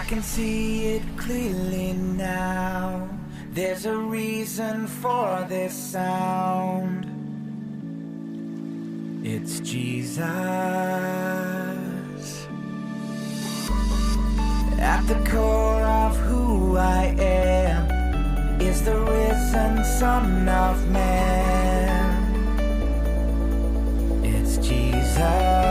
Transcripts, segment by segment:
can see it clearly now. There's a reason for this sound. It's Jesus. At the core of who I am is the risen Son of Man. It's Jesus.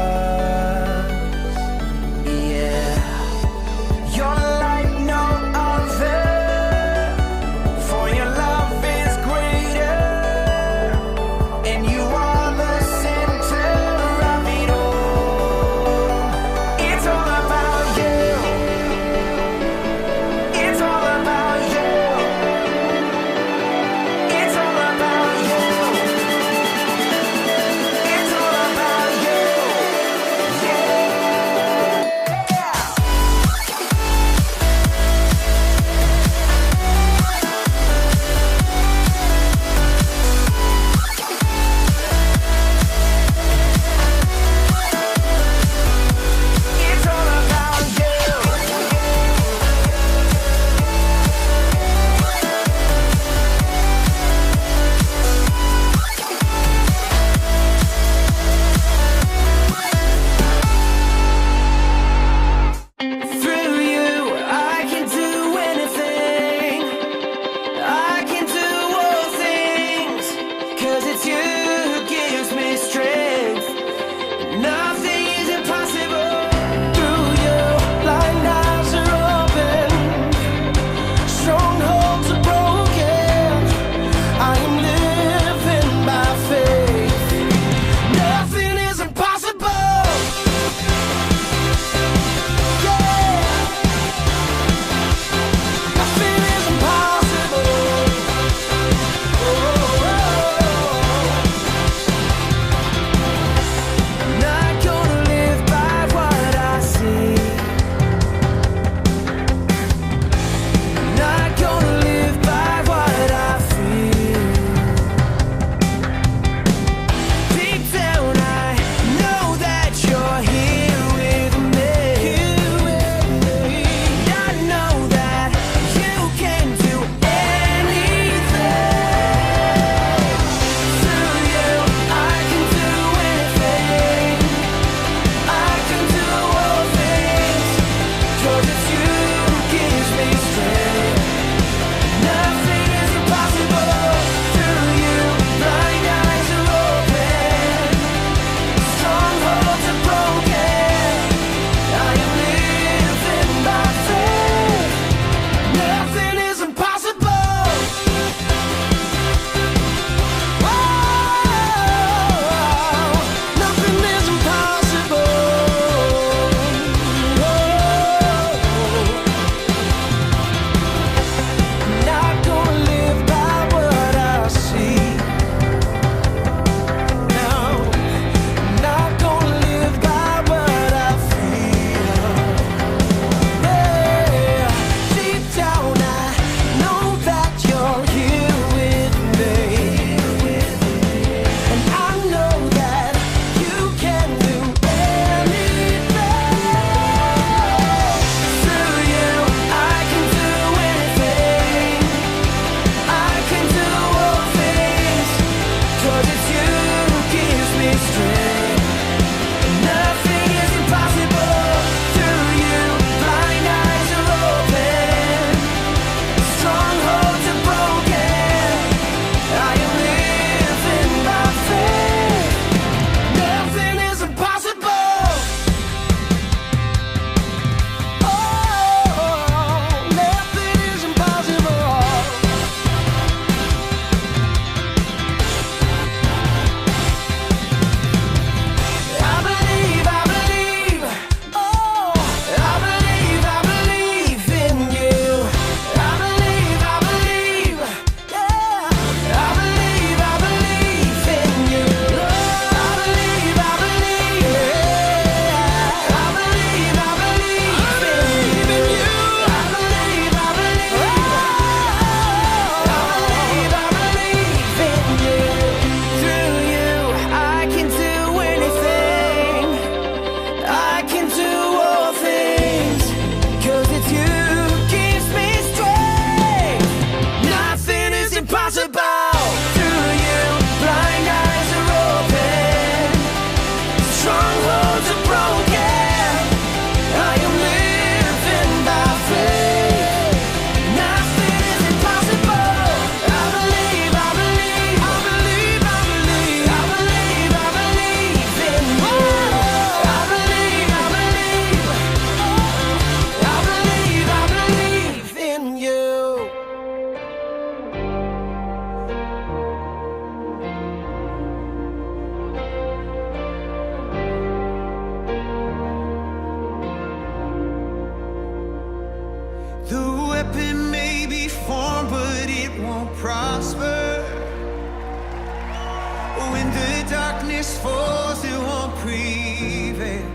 darkness falls, it won't prevail.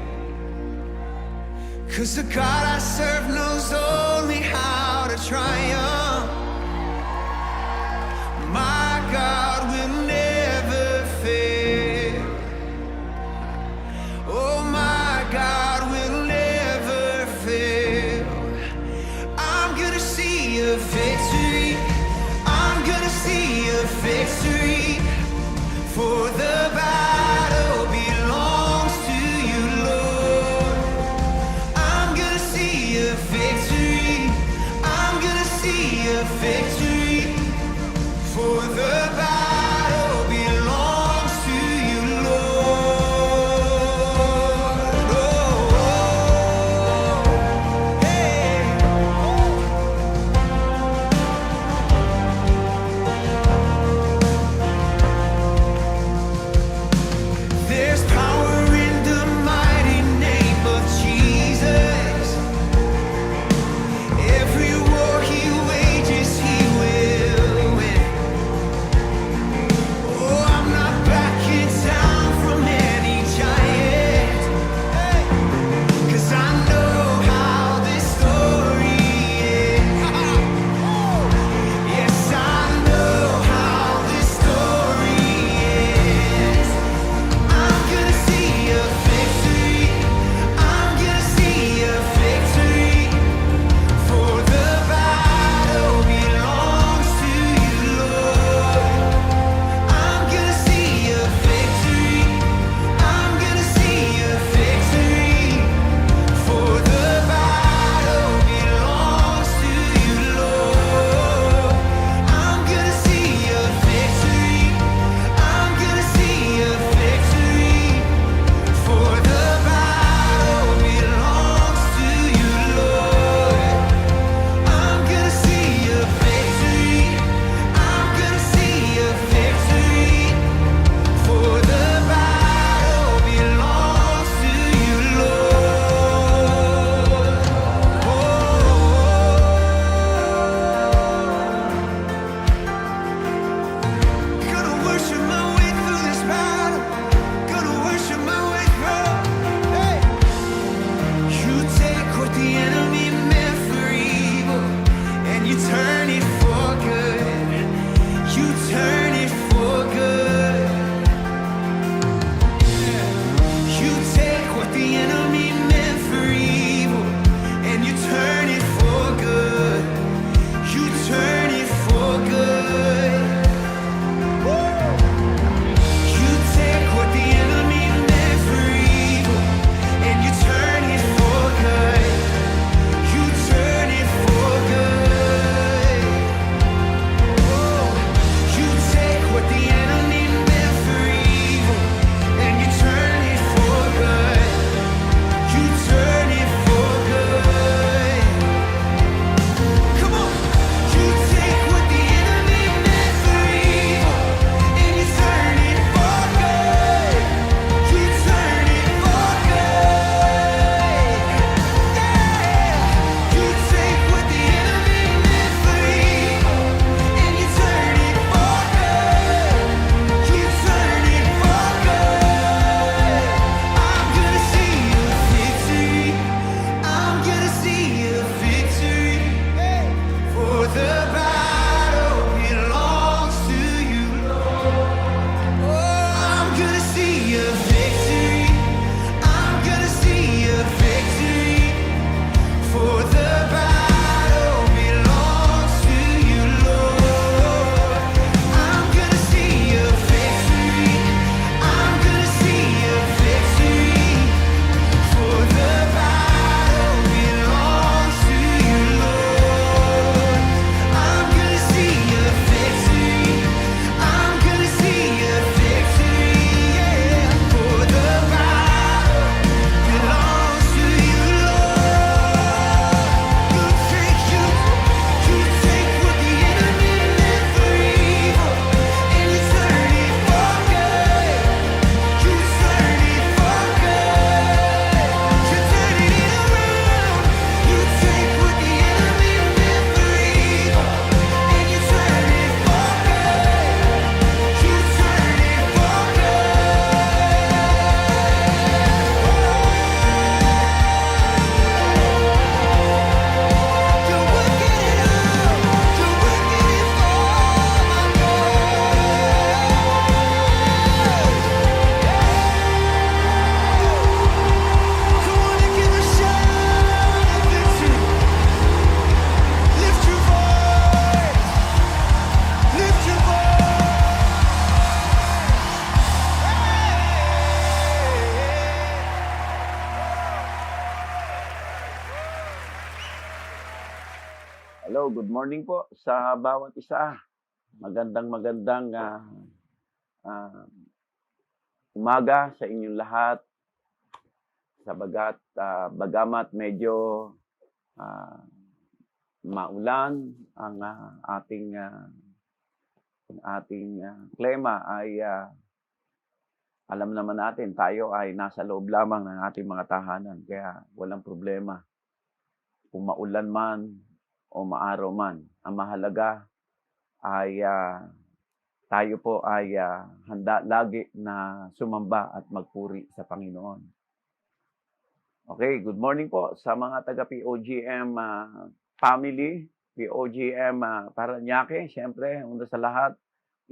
'Cause the God I serve knows only how to triumph. My God will never fail. Oh, my God will never fail. I'm gonna see a victory. I'm gonna see a victory. For the battle belongs to you, Lord. I'm gonna see a victory. I'm gonna see a Hello, good morning po sa bawat isa. Magandang ah, umaga sa inyong lahat. Bagamat medyo ah, maulan ang ating klima ay alam naman natin tayo ay nasa loob lamang ng ating mga tahanan kaya walang problema. Kung maulan man o maaraw man, ang mahalaga ay tayo po ay handa lagi na sumamba at magpuri sa Panginoon. Okay, good morning po sa mga taga POGM family, POGM Parañaque, siyempre, una sa lahat,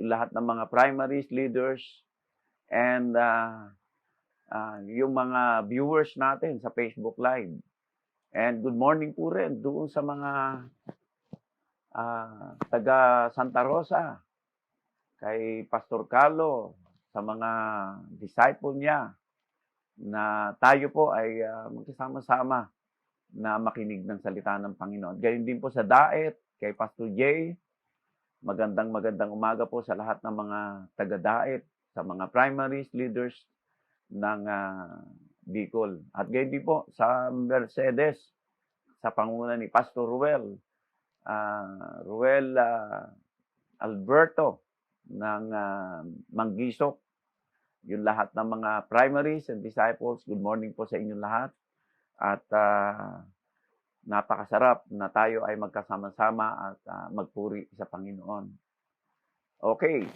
yung lahat ng mga primaries, leaders, and yung mga viewers natin sa Facebook Live. And good morning po rin doon sa mga taga Santa Rosa, kay Pastor Carlo, sa mga disciple niya, na tayo po ay magkasama-sama na makinig ng salita ng Panginoon. Gayon din po sa Daet, kay Pastor Jay, magandang umaga po sa lahat ng mga taga-Daet, sa mga primaries, leaders ng Bicol. At gayon din po sa Mercedes, sa pangunguna ni Pastor Ruel Alberto ng Manggisok, yung lahat ng mga primaries and disciples, good morning po sa inyong lahat. At napakasarap na tayo ay magkasama-sama at magpuri sa Panginoon. Okay,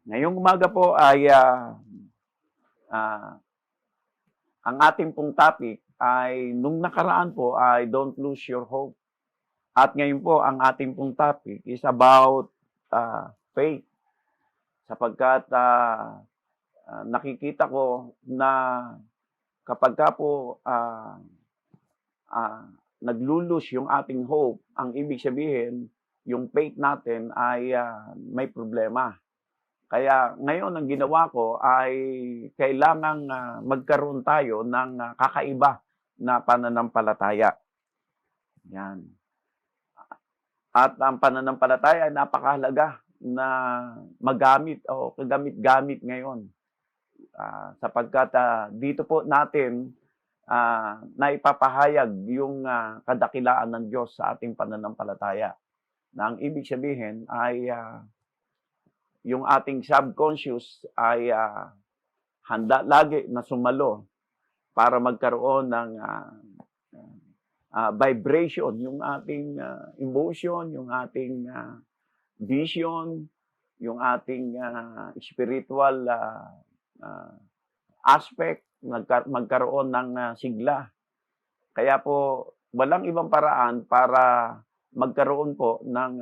ngayong umaga po ay ang ating pong topic ay, nung nakaraan po ay don't lose your hope. At ngayon po, ang ating pong topic is about faith. Sapagkat nakikita ko na kapag ka po naglulus yung ating hope, ang ibig sabihin, yung faith natin ay may problema. Kaya ngayon ang ginawa ko ay kailangang magkaroon tayo ng kakaiba na pananampalataya. Yan. At ang pananampalataya ay napakahalaga na magamit o kagamit-gamit ngayon. Sapagkat dito po natin naipapahayag yung kadakilaan ng Diyos sa ating pananampalataya. Na ang ibig sabihin ay yung ating subconscious ay handa lagi na sumalo para magkaroon ng vibration, yung ating emotion, yung ating vision, yung ating spiritual aspect, magkaroon ng sigla. Kaya po, walang ibang paraan para magkaroon po ng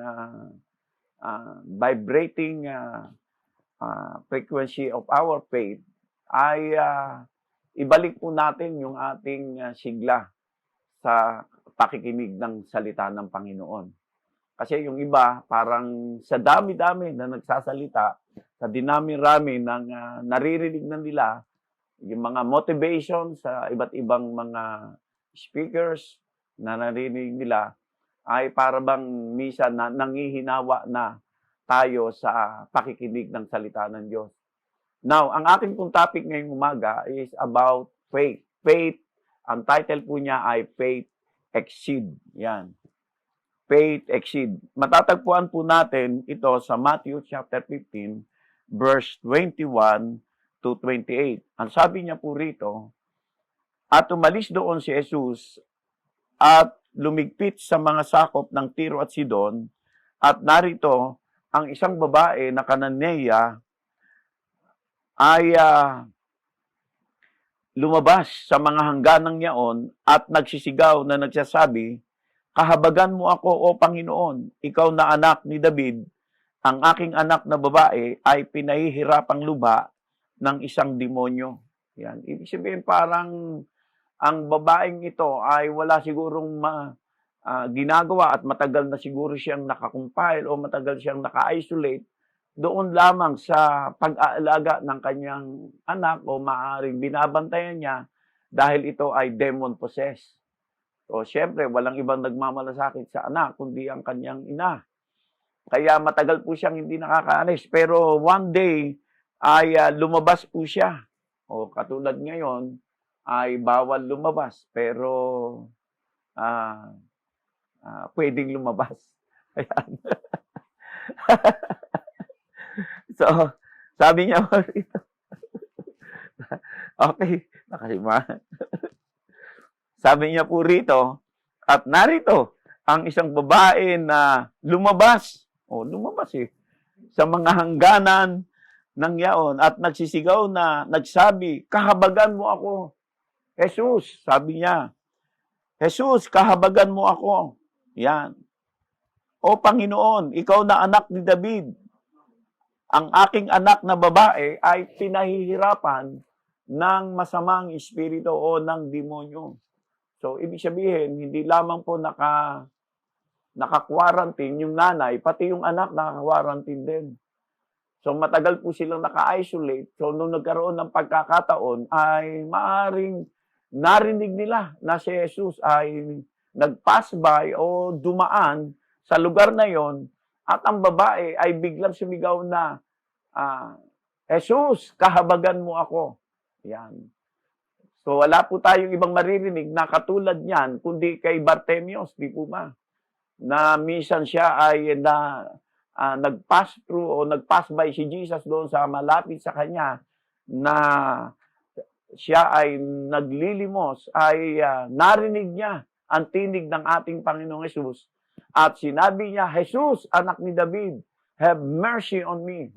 vibrating frequency of our faith ay ibalik po natin yung ating sigla sa pakikinig ng salita ng Panginoon. Kasi yung iba, parang sa dami-dami na nagsasalita, sa dinami-rami ng naririnig na nila, yung mga motivation sa iba't ibang mga speakers na naririnig nila, ay para bang misa na nangihinawa na tayo sa pakikinig ng salita ng Diyos. Now, ang ating pong topic ngayong umaga is about faith. Faith, ang title po niya ay Faith Exceed. Yan. Faith Exceed. Matatagpuan po natin ito sa Matthew chapter 15, verse 21 to 28. Ang sabi niya po rito, at umalis doon si Jesus at lumigpit sa mga sakop ng Tiro at Sidon, at narito ang isang babae na Kananeya ay lumabas sa mga hangganang yaon at nagsisigaw na nagsasabi, kahabagan mo ako, O Panginoon, ikaw na anak ni David, ang aking anak na babae ay pinahihirapang lubha ng isang demonyo. Yan. Ibig sabihin parang ang babaeng ito ay wala sigurong ginagawa at matagal na siguro siyang nakakumpile o matagal siyang naka-isolate doon lamang sa pag-aalaga ng kanyang anak o maaaring binabantayan niya dahil ito ay demon-possessed. So, syempre, walang ibang nagmamalasakit sa anak, kundi ang kanyang ina. Kaya matagal po siyang hindi nakakaalis. Pero one day, ay lumabas po siya. O katulad ngayon, ay bawal lumabas. Pero, pwedeng lumabas. Ayan. So, sabi niya po rito, okay, nakasima. Sabi niya po rito, at narito, ang isang babae na lumabas, lumabas sa mga hangganan ng yaon at nagsisigaw na, nagsabi, kahabagan mo ako. Jesus, sabi niya, Jesus, kahabagan mo ako. Yan. O Panginoon, ikaw na anak ni David. Ang aking anak na babae ay pinahihirapan ng masamang espiritu o ng demonyo. So, ibig sabihin, hindi lamang po naka-quarantine yung nanay, pati yung anak naka-quarantine din. So, matagal po silang naka-isolate. So, nung nagkaroon ng pagkakataon, ay maaring narinig nila na si Jesus ay nag-pass by o dumaan sa lugar na yon at ang babae ay biglang sumigaw na, Jesus, kahabagan mo ako. Yan. So, wala po tayong ibang maririnig na katulad niyan, kundi kay Bartimeus, di po ba? Na minsan siya ay nag-pass through o nag-pass by si Jesus doon sa malapit sa kanya na siya ay naglilimos, ay narinig niya ang tinig ng ating Panginoong Jesus. At sinabi niya, Jesus, anak ni David, have mercy on me.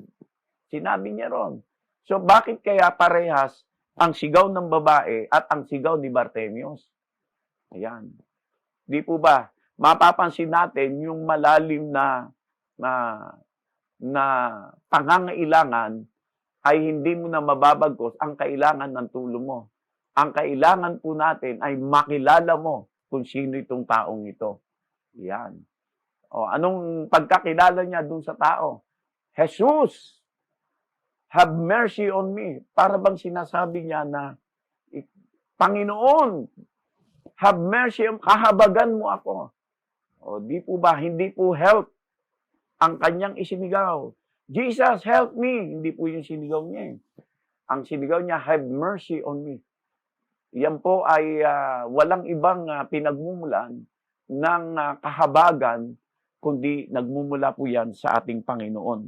Sinabi niya ron. So, bakit kaya parehas ang sigaw ng babae at ang sigaw ni Bartimeus? Ayan. Di po ba? Mapapansin natin yung malalim na pangangailangan ay hindi mo na mababagkos ang kailangan ng tulong mo. Ang kailangan po natin ay makilala mo kung sino itong taong ito. Yan. O, anong pagkakilala niya dun sa tao? Jesus, have mercy on me. Para bang sinasabi niya na, Panginoon, have mercy, kahabagan mo ako. O, di po ba, hindi po help ang kanyang isinigaw. Jesus, help me. Hindi po yung sinigaw niya. Ang sinigaw niya, have mercy on me. Yan po ay walang ibang pinagmumulan ng kahabagan, kundi nagmumula po yan sa ating Panginoon.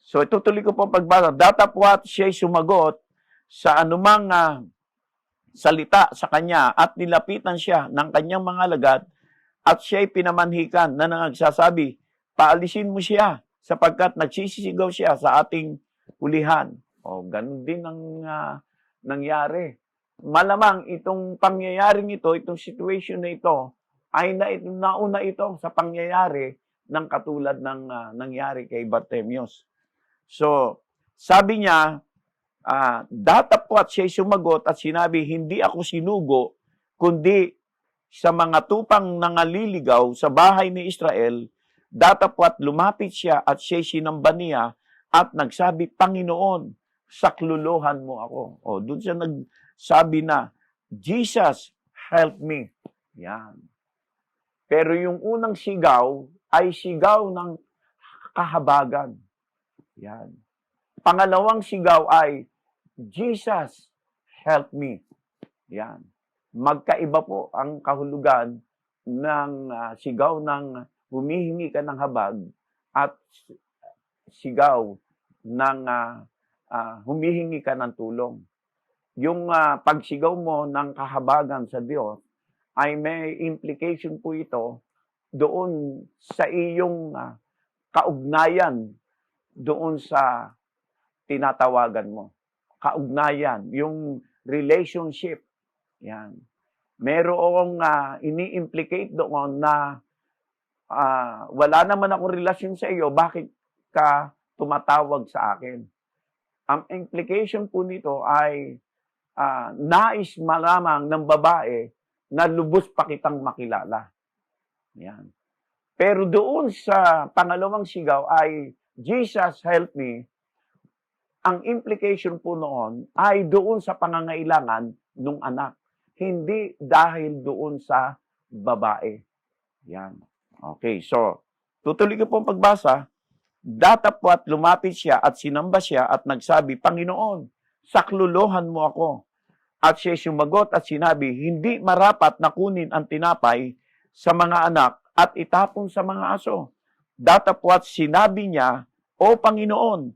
So, itutuloy ko po pagbasa. Datapwat siya'y sumagot sa anumang salita sa kanya at nilapitan siya ng kanyang mga alagad at siya'y pinamanhikan na nagsasabi, paalisin mo siya sapagkat nagsisisigaw siya sa ating hulihan. O, ganun din ang nangyari. Malamang itong pangyayaring ito, itong situation na ito, ay nauna ito sa pangyayari ng katulad ng nangyari kay Bartimeus. So, sabi niya, datapwat siya'y sumagot at sinabi, hindi ako sinugo, kundi sa mga tupang nangaliligaw sa bahay ni Israel, datapwat lumapit siya at siya'y sinamba niya at nagsabi, Panginoon, sakluluhan mo ako. O, doon siya nagsabi na, Jesus, help me. Yan. Pero yung unang sigaw ay sigaw ng kahabagan. Yan. Pangalawang sigaw ay, Jesus, help me. Yan. Magkaiba po ang kahulugan ng sigaw ng humihingi ka ng habag at sigaw ng humihingi ka ng tulong. Yung pagsigaw mo ng kahabagan sa Diyos ay may implication po ito doon sa iyong kaugnayan doon sa tinatawagan mo. Kaugnayan, yung relationship. Yan. Merong ini-implicate doon na wala naman akong relasyon sa iyo, bakit ka tumatawag sa akin? Ang implication po nito ay nais malamang ng babae na lubos pa kitang makilala. Yan. Pero doon sa pangalawang sigaw ay, Jesus, help me. Ang implication po noon ay doon sa pangangailangan ng anak. hindi dahil doon sa babae. Yan. Okay, so, tutuloy ko pong pagbasa. Datapwat lumapit siya at sinamba siya at nagsabi, Panginoon, saklolohan mo ako. At siya sumagot at sinabi, hindi marapat na kunin ang tinapay sa mga anak at itapon sa mga aso. Datapwat sinabi niya, O Panginoon,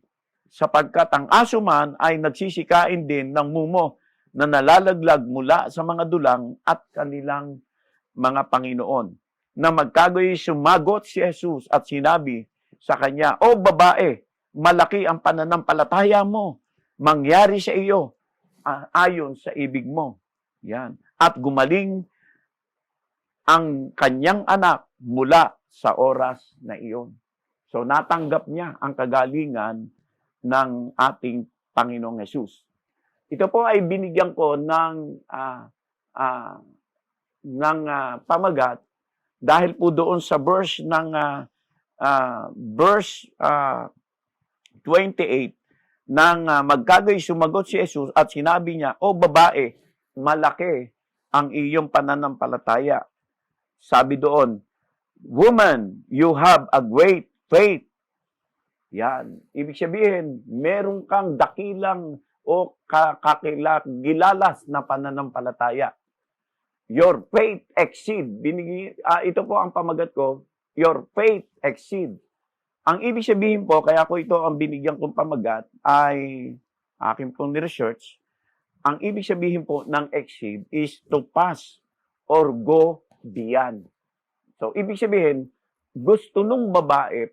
sapagkat ang aso man ay nagsisikain din ng mumo na nalalaglag mula sa mga dulang at kanilang mga Panginoon. Na magkagoy sumagot si Jesus at sinabi sa kanya, O babae, malaki ang pananampalataya mo, mangyari sa iyo ayon sa ibig mo. Yan. At gumaling ang kanyang anak mula sa oras na iyon. So natanggap niya ang kagalingan ng ating Panginoong Hesus. Ito po ay binigyan ko ng pamagat dahil po doon sa verse ng verse 28 nang magkagoy sumagot si Jesus at sinabi niya, O babae, malaki ang iyong pananampalataya. Sabi doon, Woman, you have a great faith. Yan. Ibig sabihin, meron kang dakilang o gilalas na pananampalataya. Your faith exceed. Ito po ang pamagat ko, your faith exceed. Ang ibig sabihin po, kaya ko ito ang binigyan kong pamagat, ay aking pong research. Ang ibig sabihin po ng exceed is to pass or go beyond. So, ibig sabihin, gusto nung babae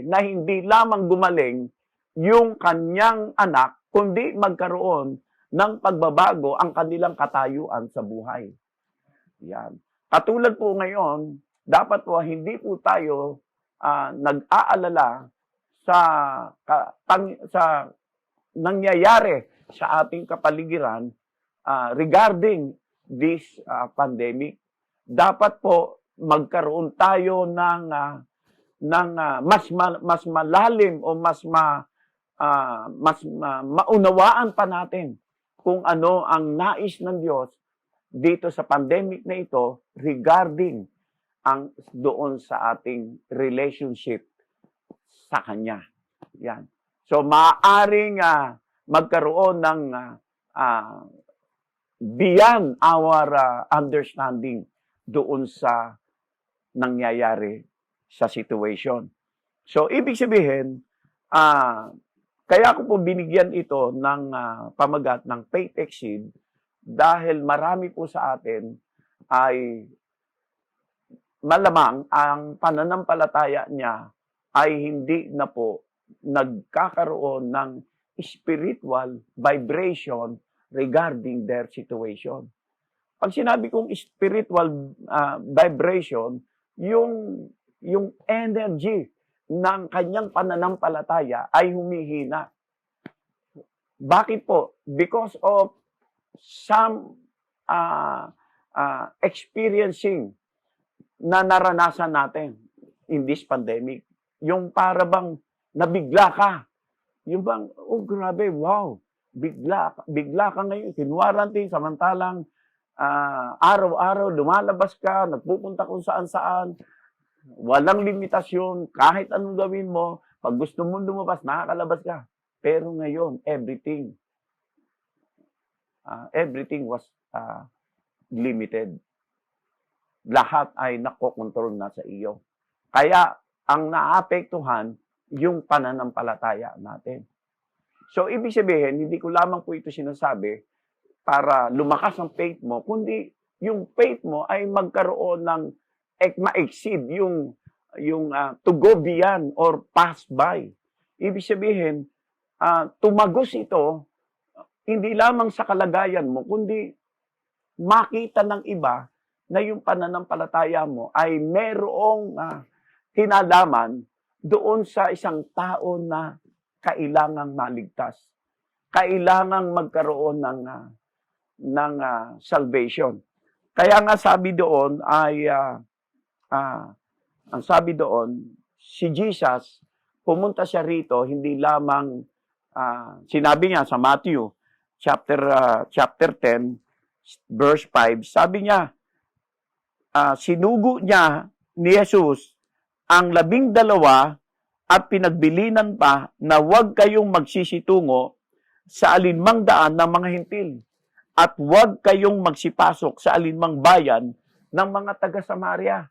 na hindi lamang gumaling yung kanyang anak, kundi magkaroon ng pagbabago ang kanilang katayuan sa buhay. Yan. Katulad po ngayon, dapat po hindi po tayo nag-aalala sa nangyayari sa ating kapaligiran regarding this pandemic. Dapat po magkaroon tayo ng mas malalim o mas maunawaan pa natin kung ano ang nais ng Diyos dito sa pandemic na ito regarding doon sa ating relationship sa Kanya. Yan. So, maaaring magkaroon ng beyond our understanding doon sa nangyayari sa situation. So, ibig sabihin, kaya ko po binigyan ito ng pamagat ng faith exceed dahil marami po sa atin ay malamang ang pananampalataya niya ay hindi na po nagkakaroon ng spiritual vibration regarding their situation. Pag sinabi kong spiritual vibration, yung energy ng kanyang pananampalataya ay humihina. Bakit po? Because of some experiencing na naranasan natin in this pandemic. Yung para bang nabigla ka. Yung bang, oh grabe, wow, bigla ka ngayon, kinwarantine, samantalang araw-araw lumalabas ka, nagpupunta kung saan-saan, walang limitasyon, kahit anong gawin mo, pag gusto mo lumabas, nakakalabas ka. Pero ngayon, everything was limited. Lahat ay nakokontrol na sa iyo. Kaya, ang naapektuhan, yung pananampalataya natin. So, ibig sabihin, hindi ko lamang po ito sinasabi para lumakas ang faith mo, kundi yung faith mo ay magkaroon ng ma-exceed yung to go beyond or pass by. Ibig sabihin, tumagos ito, hindi lamang sa kalagayan mo, kundi makita ng iba na yung pananampalataya mo ay merong kinalaman doon sa isang tao na kailangang maligtas. Kailangang magkaroon ng salvation. Kaya nga sabi doon ay ang sabi doon, si Jesus, pumunta siya rito, hindi lamang, sinabi niya sa Matthew, chapter 10, verse 5, sabi niya, sinugo niya ni Jesus ang 12 at pinagbilinan pa na huwag kayong magsisitungo sa alinmang daan ng mga hintil at huwag kayong magsipasok sa alinmang bayan ng mga taga-Samaria.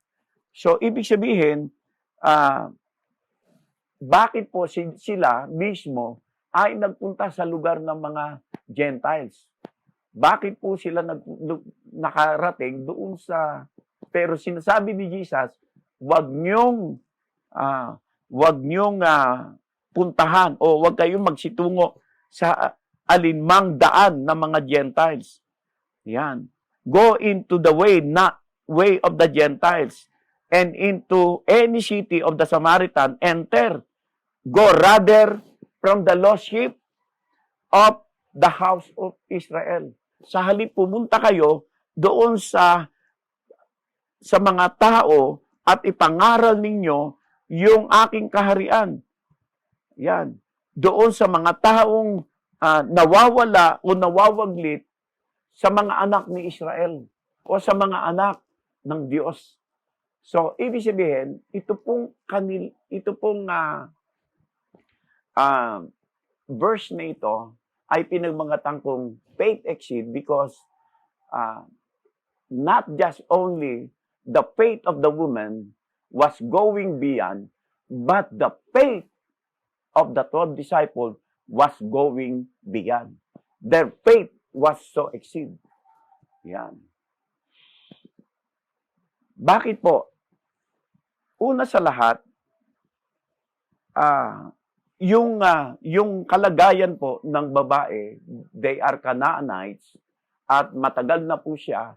So, ibig sabihin, bakit po sila mismo ay nagpunta sa lugar ng mga Gentiles? Bakit po sila nakarating doon sa... Pero sinasabi ni Jesus, wag niyong puntahan o wag kayong magsitungo sa alinmang daan ng mga Gentiles. Yan. Go into the way, not way of the Gentiles, and into any city of the Samaritan, enter. Go rather from the lost sheep of the house of Israel. Sa halip pumunta kayo doon sa mga tao at ipangaral ninyo yung aking kaharian. Yan. Doon sa mga taong nawawala o nawawaglit sa mga anak ni Israel o sa mga anak ng Diyos. So, ibig sabihin, ito pong verse na ito ay pinagmangatan kong faith exceed because not just only the faith of the woman was going beyond, but the faith of the 12 disciples was going beyond. Their faith was so exceed. Yan. Bakit po? Una sa lahat, yung kalagayan po ng babae, they are Canaanites, at matagal na po siya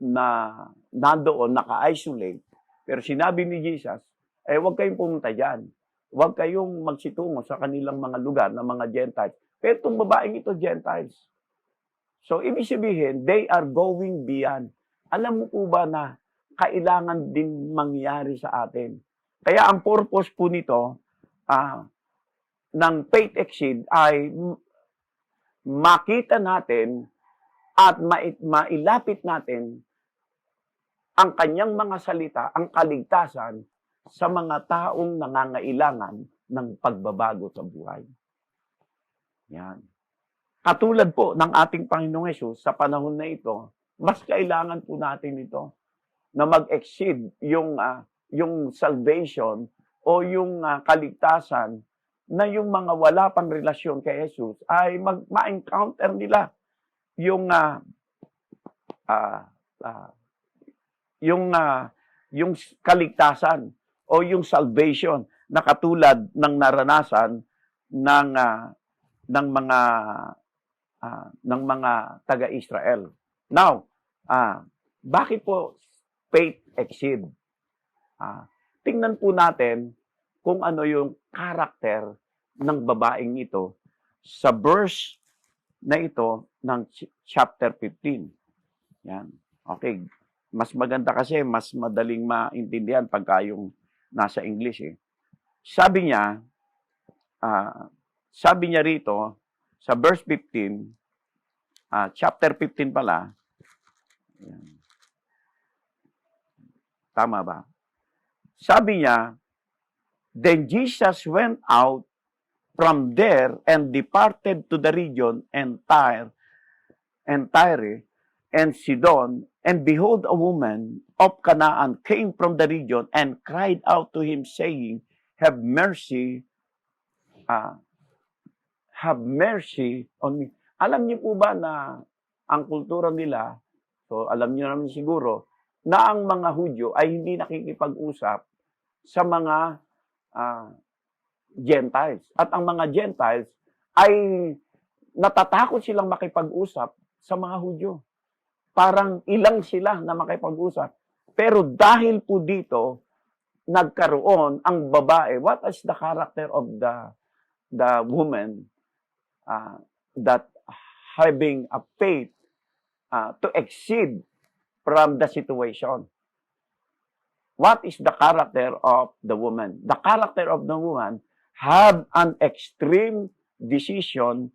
na nandoon, naka-isolate. Pero sinabi ni Jesus, huwag kayong pumunta dyan. Huwag kayong magsitungo sa kanilang mga lugar ng mga Gentiles. Pero itong babaeng ito, Gentiles. So, ibig sabihin, they are going beyond. Alam mo po ba na kailangan din mangyari sa atin? Kaya ang purpose po nito, ng faith exceed ay makita natin at mailapit natin ang kanyang mga salita, ang kaligtasan sa mga taong nangangailangan ng pagbabago sa buhay. Yan. Katulad po ng ating Panginoong Hesus sa panahon na ito, mas kailangan po natin ito na mag-exceed yung salvation o yung kaligtasan na yung mga wala pang relasyon kay Jesus ay ma-encounter nila yung kaligtasan o yung salvation na katulad ng naranasan ng mga taga-Israel. Now, bakit po faith exceed? Tingnan po natin kung ano yung karakter ng babaeng ito sa verse na ito ng chapter 15. Yan. Okay. Mas maganda kasi, mas madaling maintindihan pagka yung nasa English eh. Sabi niya rito, sa verse 15, chapter 15 pala, yan. Tama ba? Sabi niya, then Jesus went out from there and departed to the region Tyre and Sidon, and behold, a woman of Canaan came from the region and cried out to him, saying, have mercy on me. Alam niyo po ba na ang kultura nila, so alam niyo naman siguro, na ang mga Hudyo ay hindi nakikipag-usap sa mga Gentiles. At ang mga Gentiles ay natatakot silang makipag-usap sa mga Hudyo. Parang ilang sila na makipag-usap. Pero dahil po dito, nagkaroon ang babae. What is the character of the woman that having a faith to exceed from the situation? What is the character of the woman? The character of the woman have an extreme decision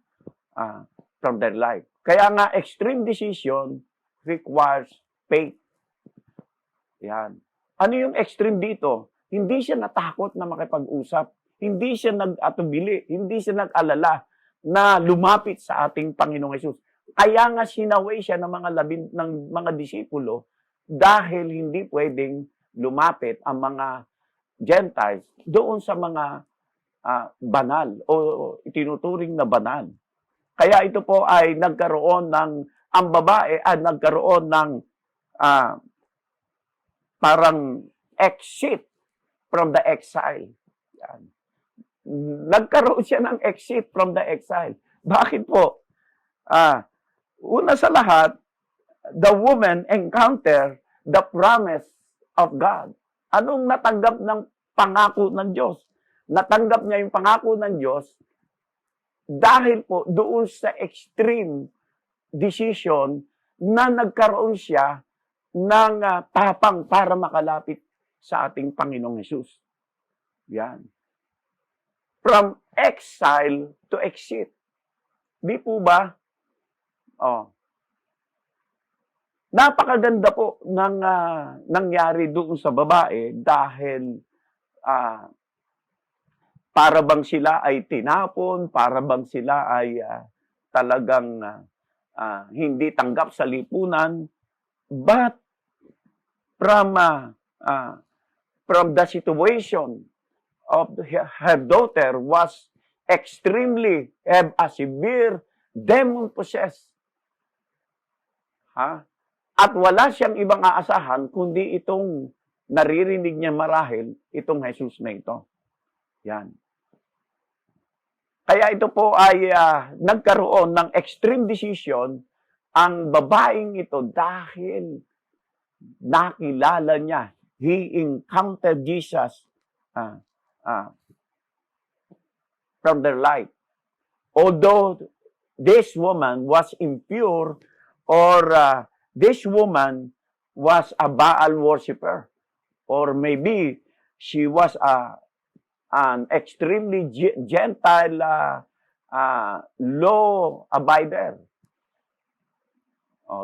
from their life. Kaya nga, extreme decision requires faith. Yan. Ano yung extreme dito? Hindi siya natakot na makipag-usap. Hindi siya nag-atubili. Hindi siya nag-alala na lumapit sa ating Panginoong Hesus. Kaya nga sinaway siya ng mga disipulo dahil hindi pwedeng lumapit ang mga Gentiles doon sa mga banal o itinuturing na banal. Kaya ito po ay nagkaroon ng, ang babae ay nagkaroon ng parang exit from the exile. Yan. Nagkaroon siya ng exit from the exile. Bakit po? Una sa lahat, the woman encountered the promise of God. Anong natanggap ng pangako ng Diyos? Natanggap niya yung pangako ng Diyos dahil po doon sa extreme decision na nagkaroon siya ng tapang para makalapit sa ating Panginoong Hesus. Yan. From exile to exit. Di po ba? Napakaganda po ng nangyari doon sa babae dahil para bang sila ay tinapon, para bang sila ay talagang hindi tanggap sa lipunan, but from the situation of her daughter was extremely have a severe demon possessed. At wala siyang ibang aasahan kundi itong naririnig niya marahil itong Jesus na ito. Yan. Kaya ito po ay nagkaroon ng extreme decision ang babaeng ito dahil nakilala niya. He encountered Jesus from their life. Although this woman was impure or this woman was a Baal worshiper or maybe she was an extremely Gentile law abider.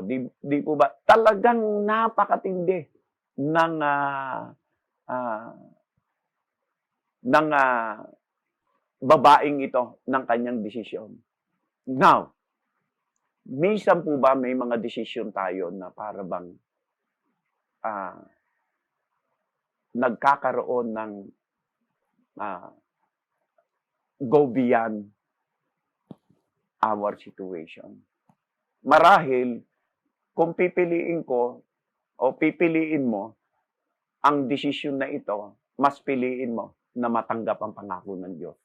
Di po ba? Talagang napakatindi ng babaeng ito ng kanyang desisyon. Now, minsan po ba may mga desisyon tayo na para bang nagkakaroon ng go beyond our situation. Marahil, kung pipiliin ko o pipiliin mo ang desisyon na ito, mas piliin mo na matanggap ang pangako ng Diyos.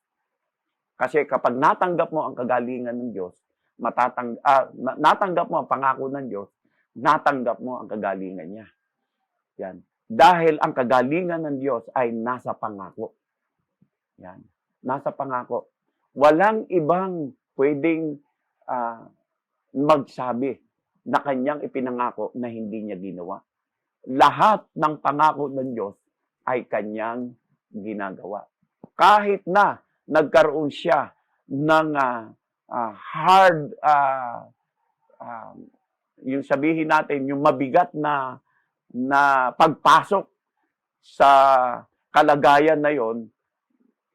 Kasi kapag natanggap mo ang kagalingan ng Diyos, natanggap mo ang pangako ng Diyos, natanggap mo ang kagalingan niya. Yan. Dahil ang kagalingan ng Diyos ay nasa pangako. Yan. Nasa pangako. Walang ibang pwedeng magsabi na kanyang ipinangako na hindi niya ginawa. Lahat ng pangako ng Diyos ay kanyang ginagawa. Kahit na nagkaroon siya ng hard, yung sabihin natin, yung mabigat na pagpasok sa kalagayan na yon,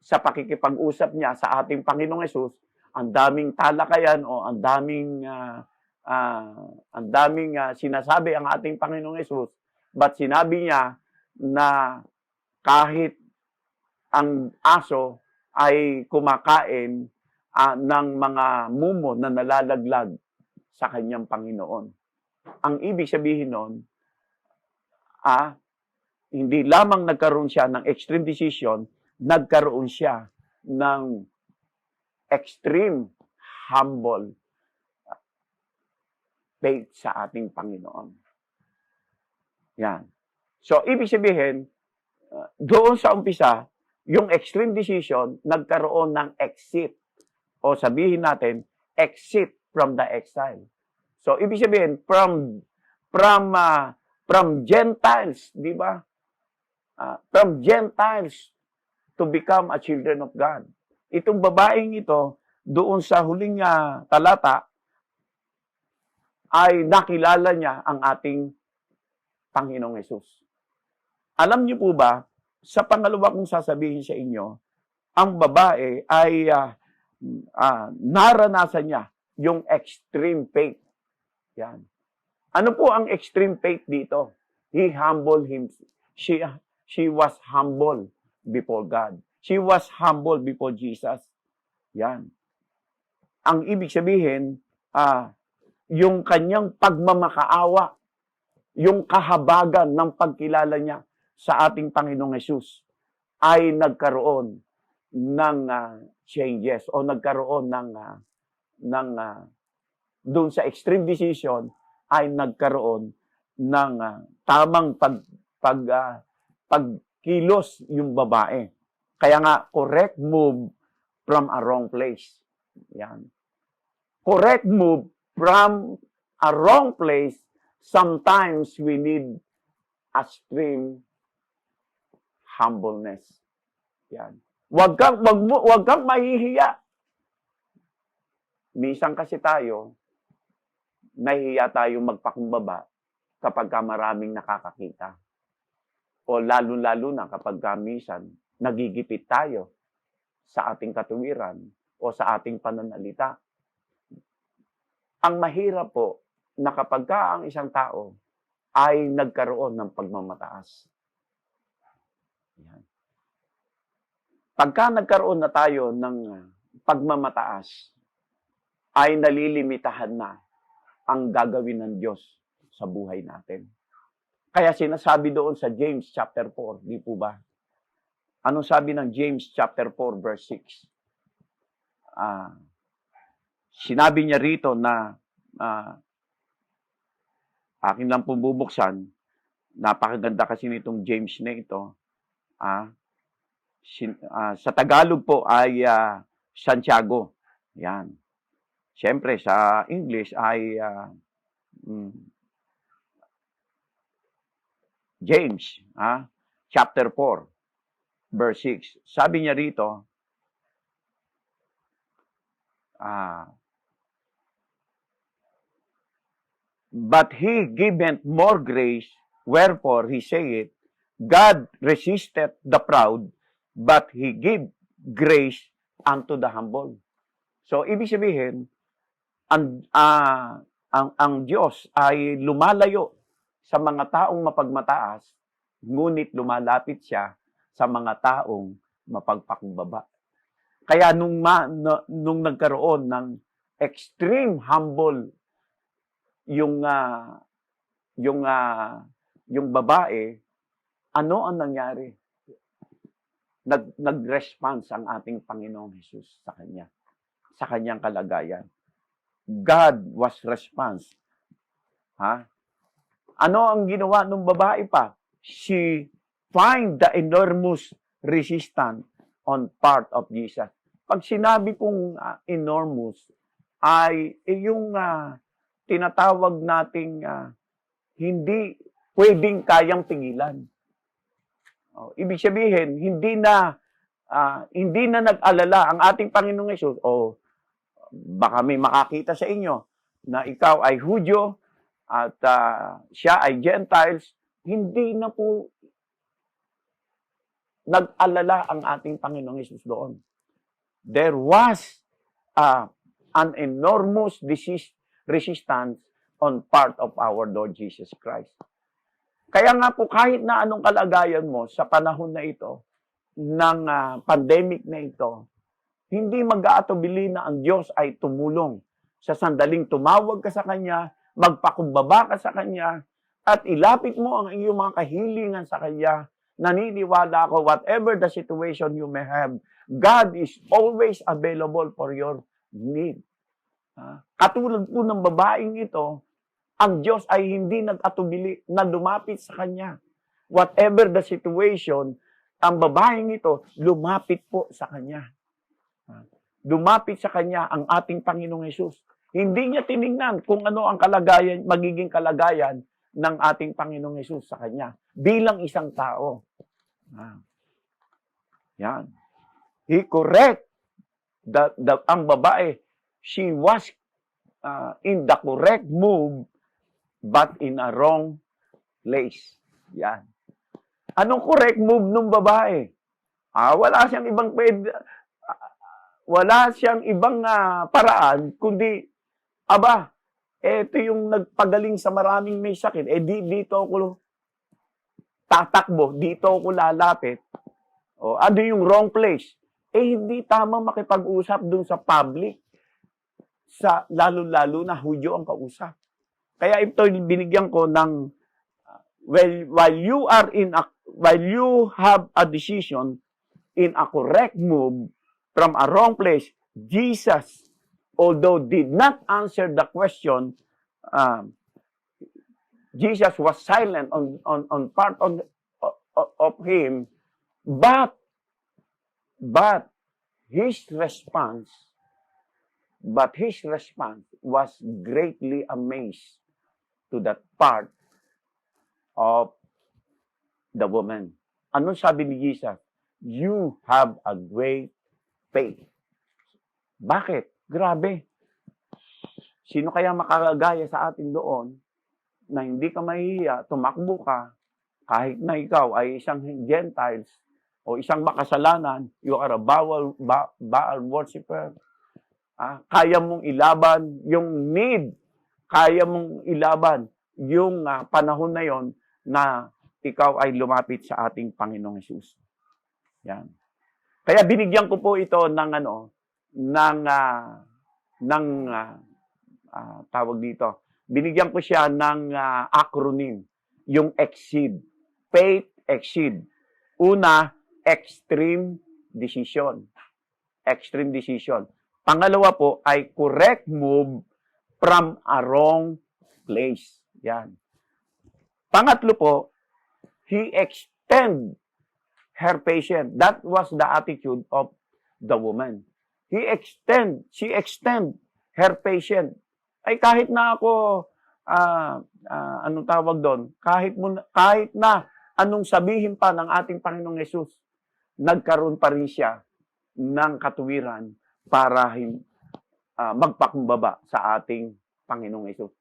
sa pakikipag-usap niya sa ating Panginoong Hesus, ang daming talakayan o ang daming sinasabi ang ating Panginoong Hesus, but sinabi niya na kahit ang aso ay kumakain ng mga mumo na nalalaglag sa kanyang Panginoon. Ang ibig sabihin nun, hindi lamang nagkaroon siya ng extreme decision, nagkaroon siya ng extreme humble faith sa ating Panginoon. Yan. So, ibig sabihin, doon sa umpisa, yung extreme decision, nagkaroon ng exit. O sabihin natin, exit from the exile. So, ibig sabihin, from Gentiles, di ba? From Gentiles to become a children of God. Itong babaeng ito, doon sa huling talata, ay nakilala niya ang ating Panginoong Hesus. Alam niyo po ba, sa pangalawa kong sasabihin sa inyo, ang babae ay naranasan niya yung extreme faith. Yan. Ano po ang extreme faith dito? He humbled him. She was humble before God. She was humble before Jesus. Yan. Ang ibig sabihin, yung kanyang pagmamakaawa, yung kahabagan ng pagkilala niya sa ating Panginoong Hesus ay nagkaroon ng changes o nagkaroon ng doon sa extreme decision ay nagkaroon ng tamang pagkilos yung babae. Kaya nga, correct move from a wrong place. Yan. Correct move from a wrong place, sometimes we need extreme humbleness. Yan. Wag kang mahihiya. Minsan kasi tayo, nahihiya tayo magpakumbaba kapag maraming nakakakita. O lalo-lalo na kapag minsan nagigipit tayo sa ating katuwiran o sa ating pananalita. Ang mahirap po na kapag ang isang tao ay nagkaroon ng pagmamataas. Yan. Pagka nagkaroon na tayo ng pagmamataas, ay nalilimitahan na ang gagawin ng Diyos sa buhay natin. Kaya sinasabi doon sa James chapter 4, di po ba? Anong sabi ng James chapter 4 verse 6? Sinabi niya rito na akin lang bubuksan. Napakaganda kasi nitong James na ito. Sa Tagalog po ay Santiago. Yan. Siyempre, sa English ay James, chapter 4, verse 6. Sabi niya rito, but he giveth more grace, wherefore he saith, God resisteth the proud, but he give grace unto the humble. So, ibig sabihin, ang Diyos ay lumalayo sa mga taong mapagmataas, ngunit lumalapit siya sa mga taong mapagpakumbaba. Kaya nung nagkaroon ng extreme humble yung babae, ano ang nangyari? Nag-response ang ating Panginoong Hesus sa kanya, sa kanyang kalagayan. God was response. Ano ang ginawa ng babae pa? She find the enormous resistance on part of Jesus. Pag sinabi pong enormous, ay yung tinatawag nating hindi pwedeng kayang pigilan. Ibig sabihin, hindi na nag-alala ang ating Panginoong Hesus, baka may makakita sa inyo na ikaw ay Hudyo at siya ay Gentiles, hindi na po nag-alala ang ating Panginoong Hesus doon. There was an enormous resistance on part of our Lord Jesus Christ. Kaya nga po, kahit na anong kalagayan mo sa panahon na ito, ng pandemic na ito, hindi mag-aatubili na ang Diyos ay tumulong sa sandaling tumawag ka sa Kanya, magpakumbaba ka sa Kanya, at ilapit mo ang iyong mga kahilingan sa Kanya. Naniniwala ako, whatever the situation you may have, God is always available for your need. Katulad po ng babaeng ito, ang Diyos ay hindi nag-atubili na lumapit sa Kanya. Whatever the situation, ang babaeng ito, lumapit po sa Kanya. Lumapit sa Kanya ang ating Panginoong Hesus. Hindi niya tiningnan kung ano ang magiging kalagayan ng ating Panginoong Hesus sa Kanya bilang isang tao. Yan. He correct ang babae. She was in the correct move, but in a wrong place. Yan. Anong correct move ng babae? Wala siyang ibang paraan, kundi, ito yung nagpagaling sa maraming may sakit, dito ako tatakbo, dito ako lalapit. Ano yung wrong place? Hindi tama makipag-usap dun sa public, lalo-lalo na Hudyo ang kausap. Kaya ito binigyan ko ng, while you have a decision in a correct move from a wrong place, Jesus, although did not answer the question, Jesus was silent on part of him, but his response was greatly amazed to that part of the woman. Anong sabi ni Jesus? You have a great faith. Bakit? Grabe. Sino kaya makakagaya sa atin doon na hindi ka mahihiya, tumakbo ka, kahit na ikaw ay isang Gentiles o isang makasalanan, you are a Baal worshiper. Kaya mong ilaban yung need, kaya mong ilaban yung panahon na yon na ikaw ay lumapit sa ating Panginoong Hesus. Yan. Kaya binigyan ko po ito ng tawag dito. Binigyan ko siya ng acronym, yung EXCEED. Faith exceed. Una, extreme decision. Extreme decision. Pangalawa po ay correct move from a wrong place. Yan. Pangatlo po, he extend her patience. That was the attitude of the woman. She extend her patience. Ay kahit na ako, anong tawag doon? Kahit na anong sabihin pa ng ating Panginoong Hesus, nagkaroon pa rin siya ng katuwiran para magpakumbaba sa ating Panginoong Hesus.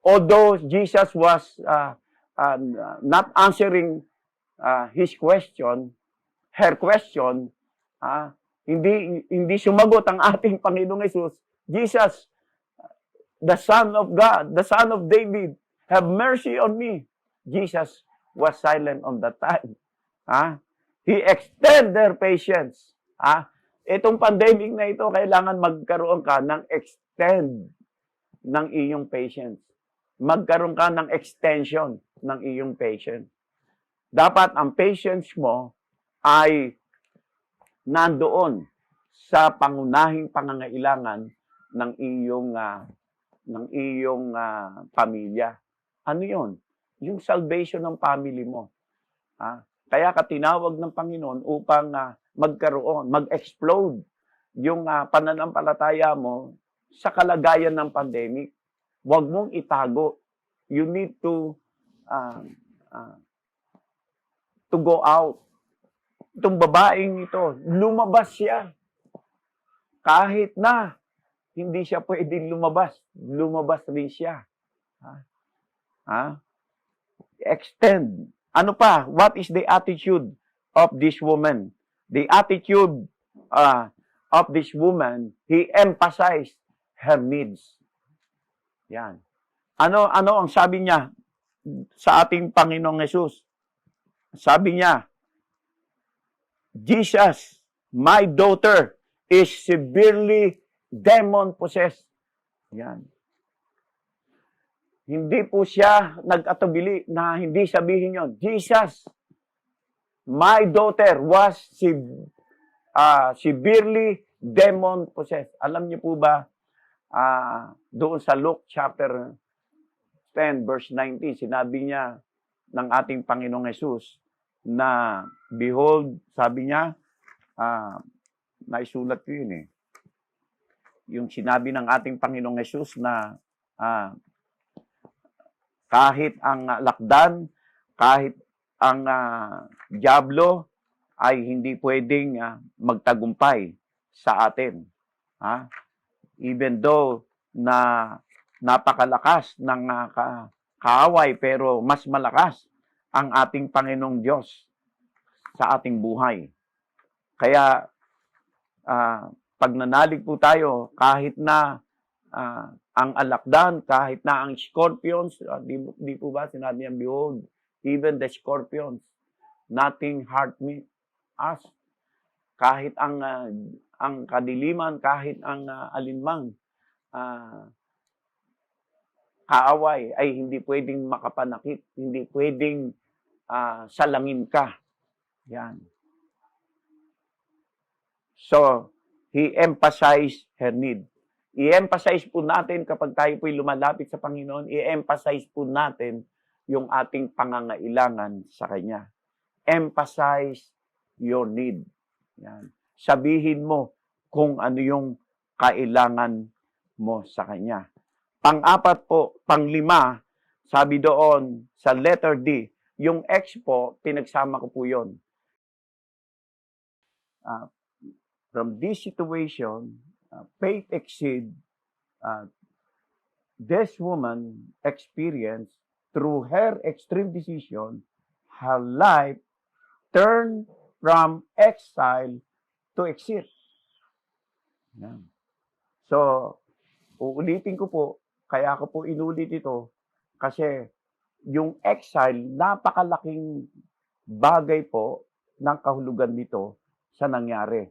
Although Jesus was not answering her question, hindi sumagot ang ating Panginoong Hesus. Jesus, the Son of God, the Son of David, have mercy on me. Jesus was silent on that time. He extended their patience. Itong pandemic na ito, kailangan magkaroon ka ng extend ng iyong patience. Magkaroon ka ng extension ng iyong patience. Dapat ang patience mo ay nandoon sa pangunahing pangangailangan ng iyong pamilya. Ano yon? Yung salvation ng family mo. Kaya ka tinawag ng Panginoon upang mag-explode yung pananampalataya mo sa kalagayan ng pandemic. Huwag mong itago. You need to go out. Itong babaeng ito, lumabas siya. Kahit na hindi siya pwedeng lumabas rin siya. Extend. Ano pa? What is the attitude of this woman? The attitude of this woman, he emphasized her needs. Yan. Ano ang sabi niya sa ating Panginoong Hesus? Sabi niya, Jesus, my daughter is severely demon-possessed. Yan. Hindi po siya nag-atubili na hindi sabihin yun. Jesus, my daughter was severely demon-possessed. Alam niyo po ba, doon sa Luke chapter 10, verse 19, sinabi niya ng ating Panginoong Hesus na, behold, sabi niya, naisulat ko yun eh. Yung sinabi ng ating Panginoong Hesus na kahit ang lakdan, kahit ang dyablo ay hindi pwedeng magtagumpay sa atin. Even though na napakalakas ng kaaway, pero mas malakas ang ating Panginoong Diyos sa ating buhay. Kaya, pag nanalig po tayo, kahit na ang alakdan, kahit na ang scorpions, di po ba sinabi niya, behold, even the scorpions, nothing hurt us. Kahit ang kadiliman, kahit ang alinmang kaaway ay hindi pwedeng makapanakit, hindi pwedeng salangin ka. Yan. So, he emphasized her need. I-emphasize po natin kapag tayo po'y lumalapit sa Panginoon, i-emphasize po natin yung ating pangangailangan sa Kanya. Emphasize your need. Yan. Sabihin mo kung ano yung kailangan mo sa Kanya. Pang-apat po, pang-lima, sabi doon sa letter D, yung X po, pinagsama ko po yun. From this situation, faith exceed this woman experienced through her extreme decision, her life turned from exile to exit. Yan. So, uulitin ko po, kaya ko po inulit ito, kasi yung exile, napakalaking bagay po ng kahulugan nito sa nangyari.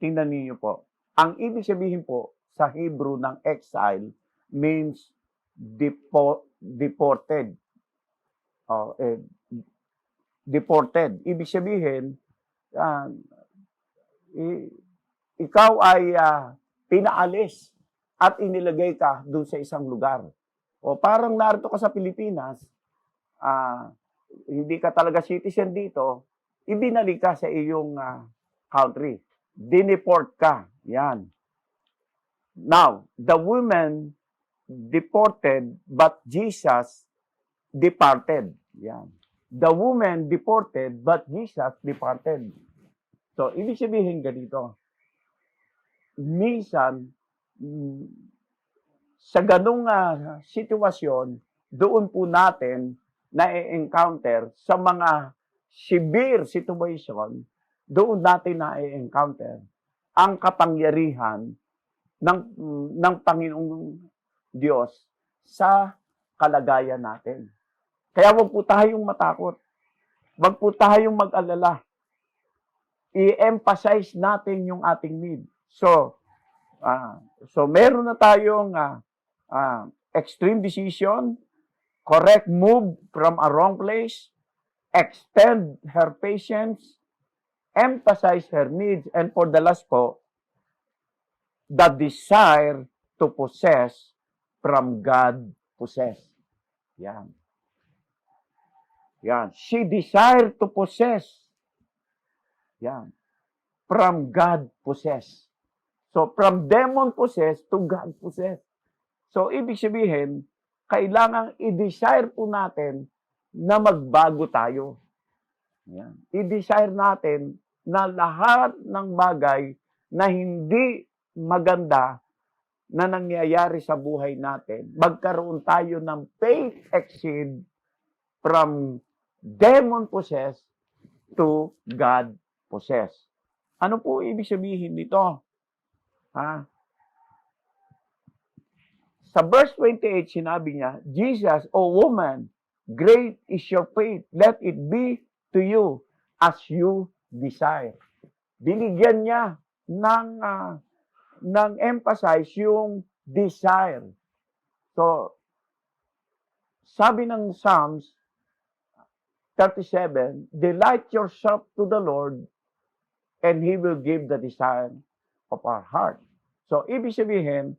Tingnan niyo po. Ang ibig sabihin po sa Hebrew ng exile means deported. Deported. Ibig sabihin, ikaw ay pinaalis at inilagay ka doon sa isang lugar. O parang narito ka sa Pilipinas, hindi ka talaga citizen dito, ibinalik ka sa iyong country. Dineport ka. Yan. Now, the woman deported, but Jesus departed. Yan. The woman deported, but Jesus departed. So, ibig sabihin ganito. Minsan, sa ganung sitwasyon, doon po natin na-encounter sa mga severe situation, doon natin na-encounter ang kapangyarihan ng Panginoong Diyos sa kalagayan natin. Kaya wag po tayong matakot. Wag po tayong mag-alala. I-emphasize natin yung ating need. So meron na tayong extreme decision, correct move from a wrong place, extend her patience, emphasize her needs, and for the last po, the desire to possess from God possess. Yan. Yan. She desired to possess. Yan. From God possess. So, from demon possess to God possess. So, ibig sabihin, kailangang i-desire po natin na magbago tayo. Yan. I-desire natin na lahat ng bagay na hindi maganda na nangyayari sa buhay natin, magkaroon tayo ng faith exceed from demon possess to God possess. Ano po ibig sabihin nito? Sa verse 28, sinabi niya, Jesus, O woman, great is your faith. Let it be to you as you desire. Binigyan niya ng emphasize yung desire. So, sabi ng Psalms 37, delight yourself to the Lord and He will give the desire of our heart. So, ibig sabihin,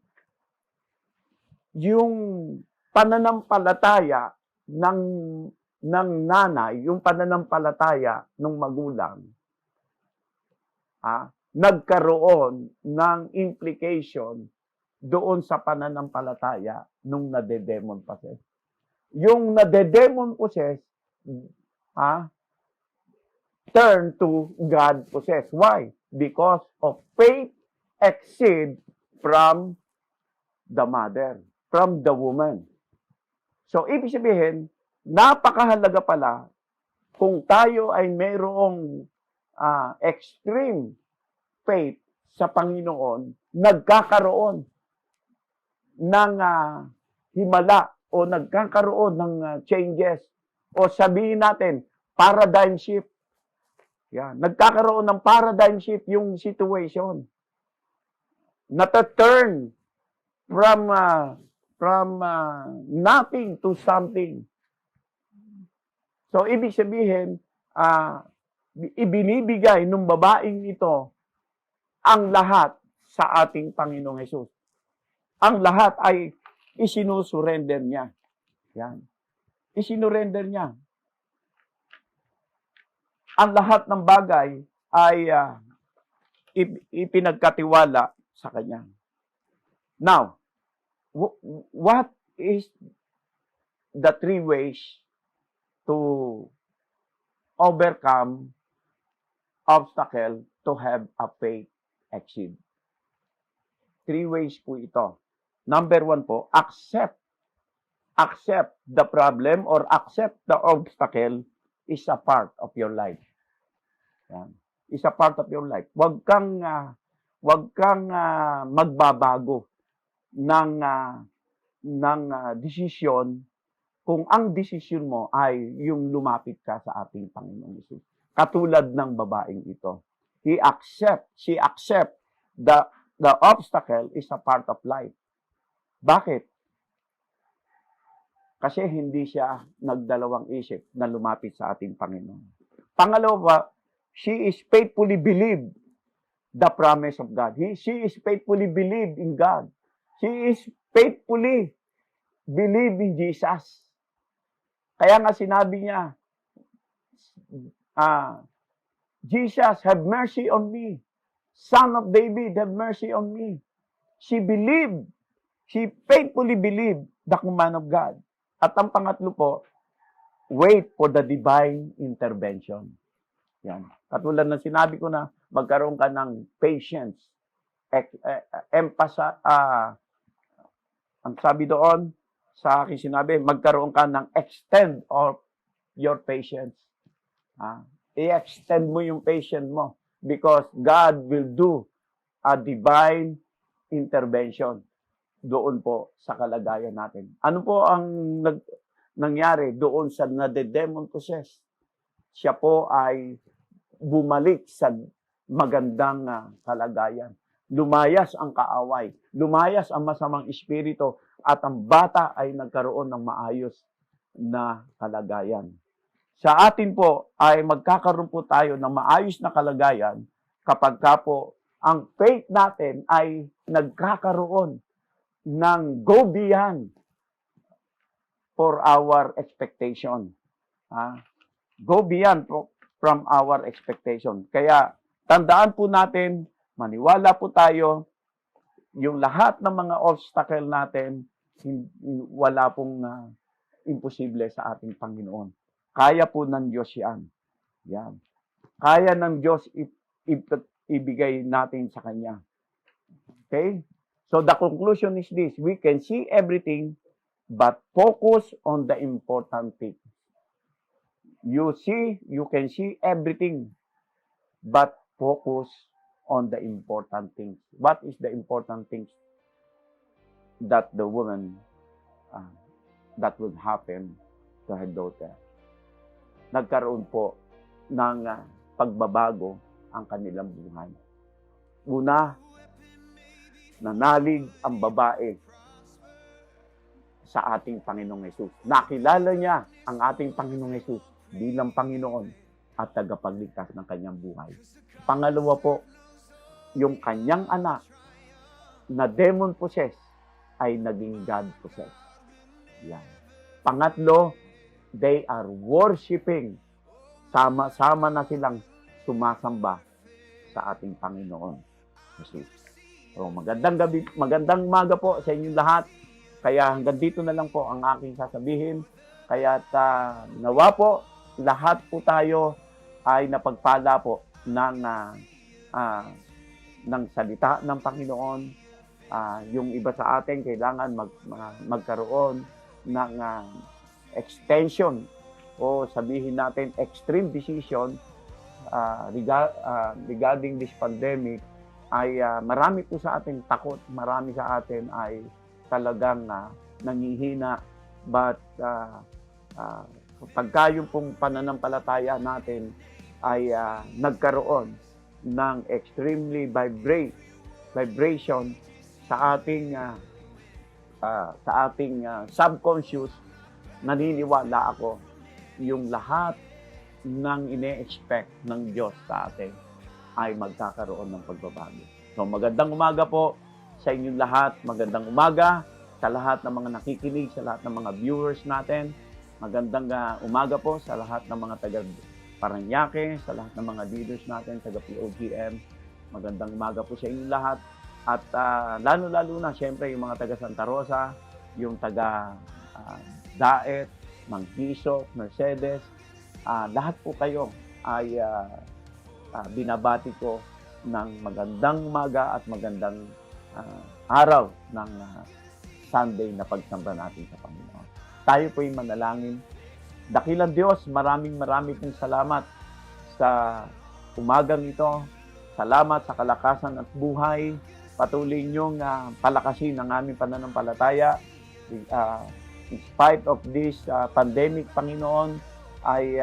yung pananampalataya ng nanay, yung pananampalataya ng magulang, nagkaroon ng implication doon sa pananampalataya nung nade-demon possess. Yung nade-demon possess, turn to God possess. Why? Because of faith exceed from the mother, from the woman. So, ibig sabihin, napakahalaga pala kung tayo ay mayroong extreme faith sa Panginoon, nagkakaroon ng himala o nagkakaroon ng changes o sabihin natin, paradigm shift. Yan. Nagkakaroon ng paradigm shift yung situation. Nata-turn from nothing to something. So, ibig sabihin, ibinibigay ng babaeng ito ang lahat sa ating Panginoong Hesus. Ang lahat ay isinusurrender niya. Yan. Isinurrender niya. Ang lahat ng bagay ay ipinagkatiwala sa Kanya. Now, what is the 3 ways to overcome obstacle to have a faith exceed? 3 ways po ito. Number 1 po, accept the problem or accept the obstacle is a part of your life. Yan. Is a part of your life. Huwag kang magbabago ng desisyon kung ang desisyon mo ay yung lumapit ka sa ating Panginoong Hesus. Katulad ng babaeng ito. She accept the obstacle is a part of life. Bakit? Kasi hindi siya nagdalawang isip na lumapit sa ating Panginoon. Pangalawa, she is faithfully believed the promise of God. She is faithfully believed in God. She is faithfully believed in Jesus. Kaya nga sinabi niya, Jesus, have mercy on me. Son of David, have mercy on me. She faithfully believed the command of God. At ang pangatlo po, wait for the divine intervention. Yan. Katulad ng sinabi ko na, magkaroon ka ng patience. Ang sabi doon, sa akin sinabi, magkaroon ka ng extend of your patience. I-extend mo yung patience mo because God will do a divine intervention doon po sa kalagayan natin. Ano po ang nangyari doon sa nade-demon possessed? Siya po ay bumalik sa magandang kalagayan. Lumayas ang kaaway, lumayas ang masamang espiritu, at ang bata ay nagkaroon ng maayos na kalagayan. Sa atin po ay magkakaroon po tayo ng maayos na kalagayan kapag ka po ang faith natin ay nagkakaroon ng go beyond for our expectation. Go beyond from our expectation. Kaya tandaan po natin, maniwala po tayo, yung lahat ng mga obstacle natin, wala pong imposible sa ating Panginoon. Kaya po ng Diyos yan. Yan. Kaya ng Diyos ibigay natin sa Kanya. Okay? So the conclusion is this, we can see everything but focus on the important things. You can see everything but focus on the important things. What is the important things that the woman that would happen to her daughter? Nagkaroon po ng pagbabago ang kanilang buhay. Una, nanalig ang babae sa ating Panginoong Hesus. Nakilala niya ang ating Panginoong Hesus bilang Panginoon at tagapagligtas ng kanyang buhay. Pangalawa po, yung kanyang anak na demon possessed ay naging God possessed. Yan. Pangatlo, they are worshiping. Sama-sama na silang sumasamba sa ating Panginoon Hesus. So, magandang umaga po sa inyong lahat. Kaya hanggang dito na lang po ang aking sasabihin. Kaya nawa po, lahat po tayo ay napagpala po ng salita ng Panginoon. Yung iba sa atin kailangan magkaroon ng extension o sabihin natin extreme decision regarding this pandemic, ay marami po sa atin takot, marami sa atin ay talagang nangihina. But pagka yung pong pananampalataya natin ay nagkaroon ng extremely vibration sa ating subconscious, naniniwala ako yung lahat ng ine-expect ng Diyos sa atin ay magkakaroon ng pagbabago. So magandang umaga po sa inyong lahat. Magandang umaga sa lahat ng mga nakikinig, sa lahat ng mga viewers natin. Magandang umaga po sa lahat ng mga taga Parañaque, sa lahat ng mga leaders natin, taga POGM. Magandang umaga po sa inyong lahat. At lalo-lalo na, syempre, yung mga taga Santa Rosa, yung taga Daet, Mangkiso, Mercedes, lahat po kayo ay binabati ko ng magandang umaga at magandang araw ng Sunday na pagsamba natin sa Panginoon. Tayo po yung manalangin. Dakilang Diyos, maraming pong salamat sa umagang ito. Salamat sa kalakasan at buhay. Patuloy niyong palakasin ang aming pananampalataya. In spite of this pandemic, Panginoon, ay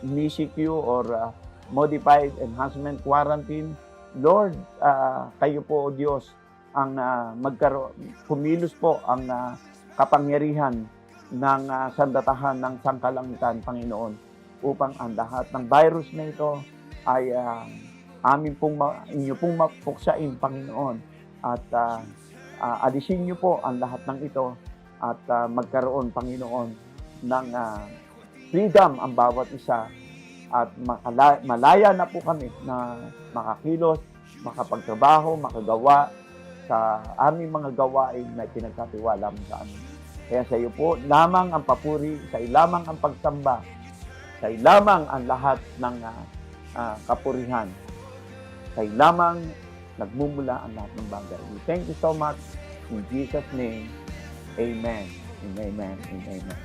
MICQ or Modified Enhancement Quarantine. Lord, kayo po, O Diyos, ang kumilos po ang kapangyarihan ng sandatahan ng sangkalangitan, Panginoon, upang ang lahat ng virus na ito ay inyo pong mapuksain, Panginoon, at alisin niyo po ang lahat ng ito at magkaroon, Panginoon, ng freedom ang bawat isa at malaya na po kami na makakilos, makapagtrabaho, makagawa sa aming mga gawain na pinagkatiwala mo sa amin. Kaya sa iyo po lamang ang papuri, sa iyo lamang ang pagsamba, sa iyo lamang ang lahat ng kapurihan, sa iyo lamang nagmumula ang lahat ng bagay. We thank you so much. In Jesus' name, amen. And amen. And amen.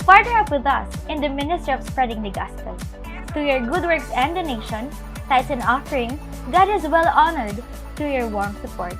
Partner up with us in the ministry of spreading the gospel. Through your good works and donation, tithes and offering, God is well honored through your warm support.